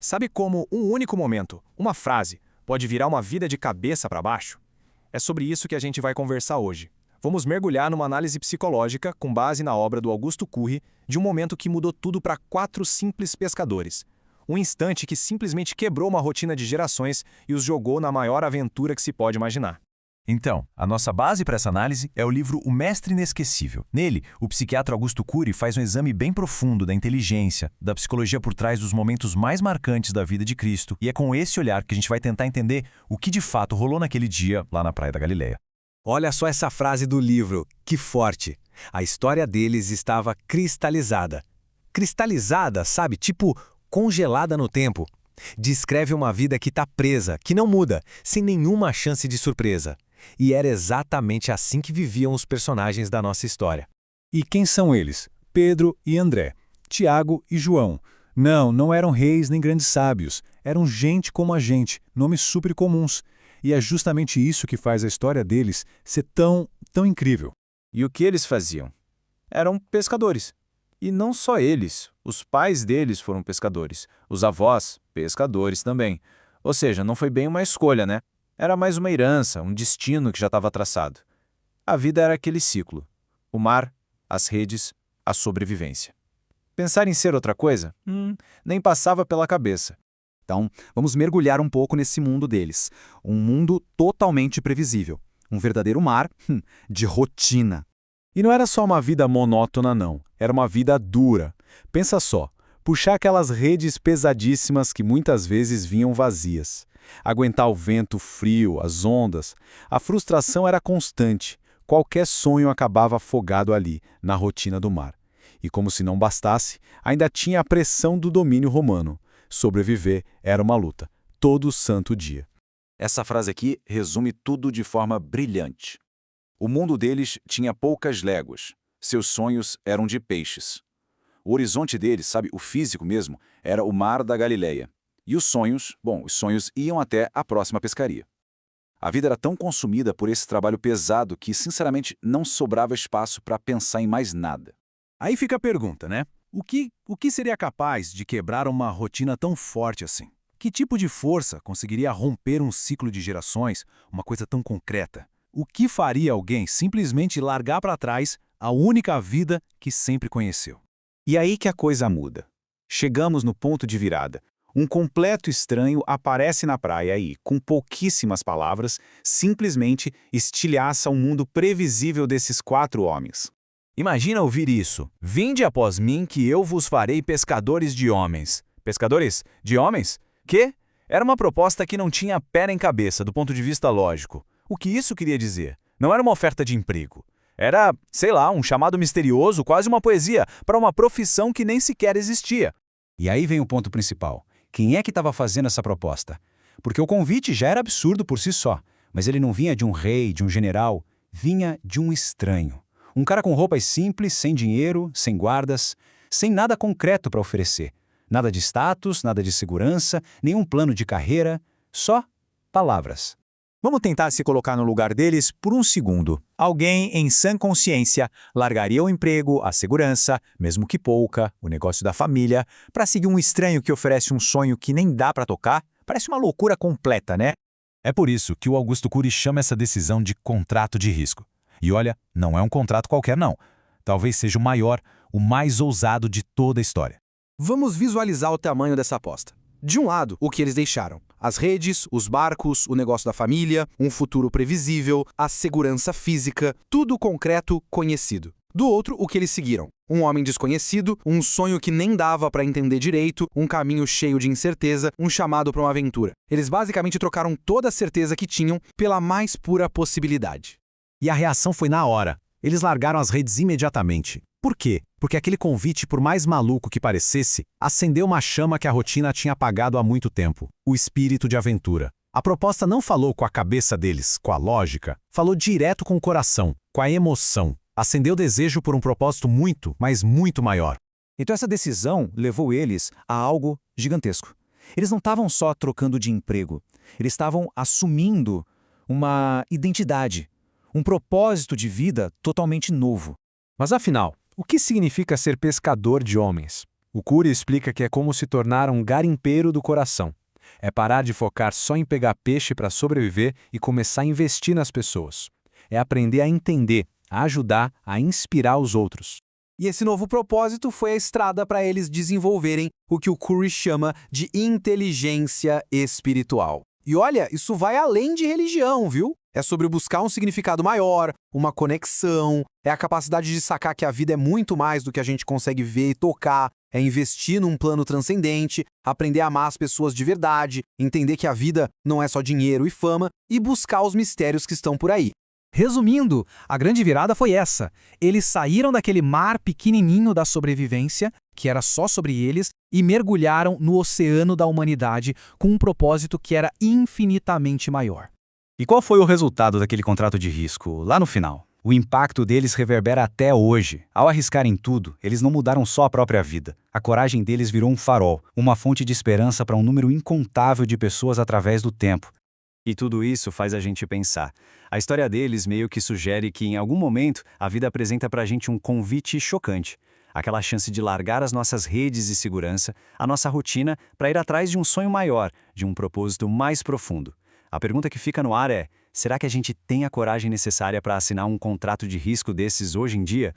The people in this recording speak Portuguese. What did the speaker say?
Sabe como um único momento, uma frase, pode virar uma vida de cabeça para baixo? É sobre isso que a gente vai conversar hoje. Vamos mergulhar numa análise psicológica com base na obra do Augusto Curri de um momento que mudou tudo para 4 simples pescadores. Um instante que simplesmente quebrou uma rotina de gerações e os jogou na maior aventura que se pode imaginar. Então, a nossa base para essa análise é o livro O Mestre Inesquecível. Nele, o psiquiatra Augusto Curri faz um exame bem profundo da inteligência, da psicologia por trás dos momentos mais marcantes da vida de Cristo, e é com esse olhar que a gente vai tentar entender o que de fato rolou naquele dia lá na Praia da Galileia. Olha só essa frase do livro, que forte! A história deles estava cristalizada. Cristalizada, sabe? Tipo, congelada no tempo. Descreve uma vida que está presa, que não muda, sem nenhuma chance de surpresa. E era exatamente assim que viviam os personagens da nossa história. E quem são eles? Pedro e André, Tiago e João. Não eram reis nem grandes sábios. Eram gente como a gente, nomes super comuns. E é justamente isso que faz a história deles ser tão incrível. E o que eles faziam? Eram pescadores. E não só eles, os pais deles foram pescadores, os avós, pescadores também. Ou seja, não foi bem uma escolha, né? Era mais uma herança, um destino que já estava traçado. A vida era aquele ciclo. O mar, as redes, a sobrevivência. Pensar em ser outra coisa? Nem passava pela cabeça. Então, vamos mergulhar um pouco nesse mundo deles. Um mundo totalmente previsível. Um verdadeiro mar de rotina. E não era só uma vida monótona, não. Era uma vida dura. Pensa só, puxar aquelas redes pesadíssimas que muitas vezes vinham vazias. Aguentar o vento frio, as ondas. A frustração era constante. Qualquer sonho acabava afogado ali, na rotina do mar. E como se não bastasse, ainda tinha a pressão do domínio romano. Sobreviver era uma luta, todo santo dia. Essa frase aqui resume tudo de forma brilhante. O mundo deles tinha poucas léguas. Seus sonhos eram de peixes. O horizonte deles, sabe, o físico mesmo, era o mar da Galileia. E os sonhos iam até a próxima pescaria. A vida era tão consumida por esse trabalho pesado que, sinceramente, não sobrava espaço para pensar em mais nada. Aí fica a pergunta, né? O que seria capaz de quebrar uma rotina tão forte assim? Que tipo de força conseguiria romper um ciclo de gerações, uma coisa tão concreta? O que faria alguém simplesmente largar para trás a única vida que sempre conheceu? E aí que a coisa muda. Chegamos no ponto de virada. Um completo estranho aparece na praia e, com pouquíssimas palavras, simplesmente estilhaça o mundo previsível desses 4 homens. Imagina ouvir isso. Vinde após mim que eu vos farei pescadores de homens. Pescadores de homens? Quê? Era uma proposta que não tinha pé nem cabeça do ponto de vista lógico. O que isso queria dizer? Não era uma oferta de emprego. Era, sei lá, um chamado misterioso, quase uma poesia, para uma profissão que nem sequer existia. E aí vem o ponto principal. Quem é que estava fazendo essa proposta? Porque o convite já era absurdo por si só, mas ele não vinha de um rei, de um general, vinha de um estranho. Um cara com roupas simples, sem dinheiro, sem guardas, sem nada concreto para oferecer. Nada de status, nada de segurança, nenhum plano de carreira, só palavras. Vamos tentar se colocar no lugar deles por um segundo. Alguém em sã consciência largaria o emprego, a segurança, mesmo que pouca, o negócio da família, para seguir um estranho que oferece um sonho que nem dá para tocar? Parece uma loucura completa, né? É por isso que o Augusto Curri chama essa decisão de contrato de risco. E olha, não é um contrato qualquer não. Talvez seja o maior, o mais ousado de toda a história. Vamos visualizar o tamanho dessa aposta. De um lado, o que eles deixaram. As redes, os barcos, o negócio da família, um futuro previsível, a segurança física, tudo concreto, conhecido. Do outro, o que eles seguiram. Um homem desconhecido, um sonho que nem dava para entender direito, um caminho cheio de incerteza, um chamado para uma aventura. Eles basicamente trocaram toda a certeza que tinham pela mais pura possibilidade. E a reação foi na hora. Eles largaram as redes imediatamente. Por quê? Porque aquele convite, por mais maluco que parecesse, acendeu uma chama que a rotina tinha apagado há muito tempo. O espírito de aventura. A proposta não falou com a cabeça deles, com a lógica. Falou direto com o coração, com a emoção. Acendeu desejo por um propósito muito, mas muito maior. Então essa decisão levou eles a algo gigantesco. Eles não estavam só trocando de emprego. Eles estavam assumindo uma identidade, um propósito de vida totalmente novo. Mas afinal, o que significa ser pescador de homens? O Curry explica que é como se tornar um garimpeiro do coração. É parar de focar só em pegar peixe para sobreviver e começar a investir nas pessoas. É aprender a entender, a ajudar, a inspirar os outros. E esse novo propósito foi a estrada para eles desenvolverem o que o Curry chama de inteligência espiritual. E olha, isso vai além de religião, viu? É sobre buscar um significado maior, uma conexão, é a capacidade de sacar que a vida é muito mais do que a gente consegue ver e tocar, é investir num plano transcendente, aprender a amar as pessoas de verdade, entender que a vida não é só dinheiro e fama e buscar os mistérios que estão por aí. Resumindo, a grande virada foi essa. Eles saíram daquele mar pequenininho da sobrevivência, que era só sobre eles, e mergulharam no oceano da humanidade com um propósito que era infinitamente maior. E qual foi o resultado daquele contrato de risco, lá no final? O impacto deles reverbera até hoje. Ao arriscarem tudo, eles não mudaram só a própria vida. A coragem deles virou um farol, uma fonte de esperança para um número incontável de pessoas através do tempo. E tudo isso faz a gente pensar. A história deles meio que sugere que, em algum momento, a vida apresenta pra gente um convite chocante. Aquela chance de largar as nossas redes de segurança, a nossa rotina, para ir atrás de um sonho maior, de um propósito mais profundo. A pergunta que fica no ar é: será que a gente tem a coragem necessária para assinar um contrato de risco desses hoje em dia?